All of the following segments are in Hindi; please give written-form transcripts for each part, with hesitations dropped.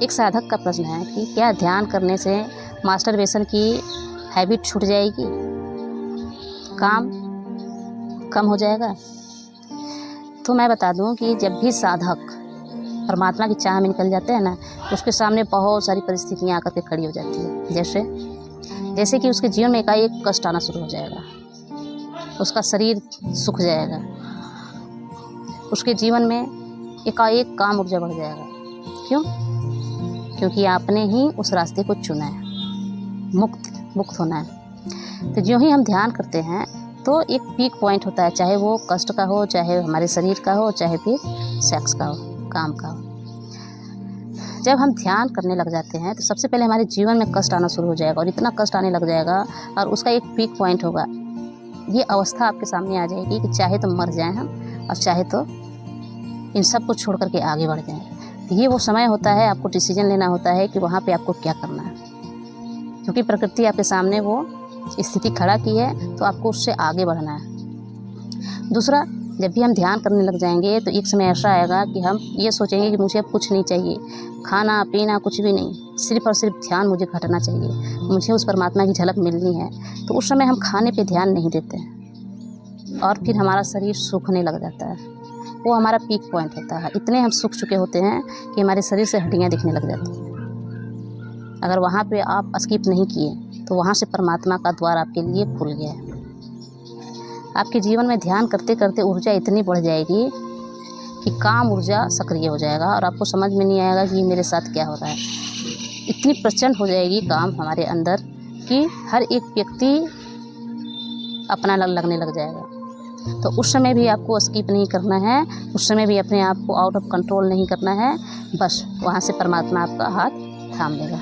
एक साधक का प्रश्न है कि क्या ध्यान करने से मास्टरबेशन की हैबिट छूट जाएगी, काम कम हो जाएगा? तो मैं बता दूं कि जब भी साधक परमात्मा की चाह में निकल जाते हैं ना, उसके सामने बहुत सारी परिस्थितियां आकर के खड़ी हो जाती है। जैसे कि उसके जीवन में एकाएक कष्ट आना शुरू हो जाएगा, उसका शरीर सूख जाएगा, उसके जीवन में एकाएक काम ऊर्जा बढ़ जाएगा। क्यों? क्योंकि आपने ही उस रास्ते को चुना है, मुक्त होना है। तो जो ही हम ध्यान करते हैं तो एक पीक पॉइंट होता है, चाहे वो कष्ट का हो, चाहे हमारे शरीर का हो, चाहे फिर सेक्स का हो, काम का हो। जब हम ध्यान करने लग जाते हैं तो सबसे पहले हमारे जीवन में कष्ट आना शुरू हो जाएगा, और इतना कष्ट आने लग जाएगा और उसका एक पीक पॉइंट होगा। ये अवस्था आपके सामने आ जाएगी कि चाहे तो मर जाएं हम, और चाहे तो इन सब को छोड़ करके आगे बढ़ जाएं। तो ये वो समय होता है, आपको डिसीजन लेना होता है कि वहाँ पे आपको क्या करना है, क्योंकि प्रकृति आपके सामने वो स्थिति खड़ा की है, तो आपको उससे आगे बढ़ना है। दूसरा, जब भी हम ध्यान करने लग जाएंगे तो एक समय ऐसा आएगा कि हम ये सोचेंगे कि मुझे अब कुछ नहीं चाहिए, खाना पीना कुछ भी नहीं, सिर्फ और सिर्फ ध्यान मुझे घटना चाहिए, मुझे उस परमात्मा की झलक मिलनी है। तो उस समय हम खाने पे ध्यान नहीं देते हैं और फिर हमारा शरीर सूखने लग जाता है। वो हमारा पीक पॉइंट होता है। इतने हम सूख चुके होते हैं कि हमारे शरीर से हड्डियाँ दिखने लग जाती हैं। अगर वहाँ पे आप स्किप नहीं किए तो वहाँ से परमात्मा का द्वार आपके लिए खुल गया है। आपके जीवन में ध्यान करते करते ऊर्जा इतनी बढ़ जाएगी कि काम ऊर्जा सक्रिय हो जाएगा और आपको समझ में नहीं आएगा कि मेरे साथ क्या हो रहा है। इतनी प्रचंड हो जाएगी काम हमारे अंदर कि हर एक व्यक्ति अपना लगने लग जाएगा। तो उस समय भी आपको स्किप नहीं करना है, उस समय भी अपने आप को आउट ऑफ कंट्रोल नहीं करना है। बस वहाँ से परमात्मा आपका हाथ थाम लेगा।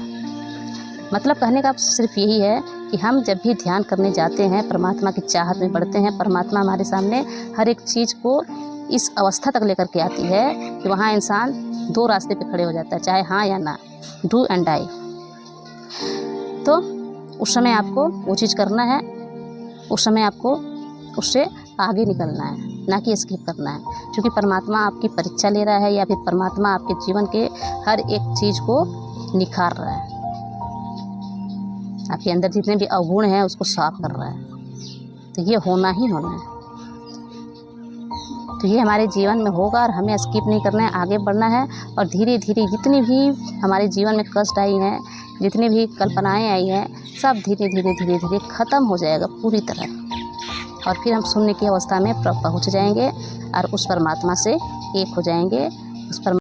मतलब कहने का सिर्फ यही है कि हम जब भी ध्यान करने जाते हैं, परमात्मा की चाहत में बढ़ते हैं, परमात्मा हमारे सामने हर एक चीज़ को इस अवस्था तक लेकर के आती है कि वहाँ इंसान दो रास्ते पे खड़े हो जाता है, चाहे हाँ या ना, डू एंड डाई। तो उस समय आपको वो चीज़ करना है, उस समय आपको उससे आगे निकलना है, ना कि स्किप करना है। क्योंकि परमात्मा आपकी परीक्षा ले रहा है, या फिर परमात्मा आपके जीवन के हर एक चीज़ को निखार रहा है। आपके अंदर जितने भी अवगुण हैं उसको साफ कर रहा है। तो ये होना ही होना है। तो ये हमारे जीवन में होगा और हमें स्किप नहीं करना है, आगे बढ़ना है। और धीरे धीरे जितनी भी हमारे जीवन में कष्ट आई हैं, जितनी भी कल्पनाएं आई हैं, सब धीरे धीरे धीरे धीरे ख़त्म हो जाएगा पूरी तरह। और फिर हम शून्य की अवस्था में पहुँच जाएंगे और उस परमात्मा से एक हो जाएंगे। उस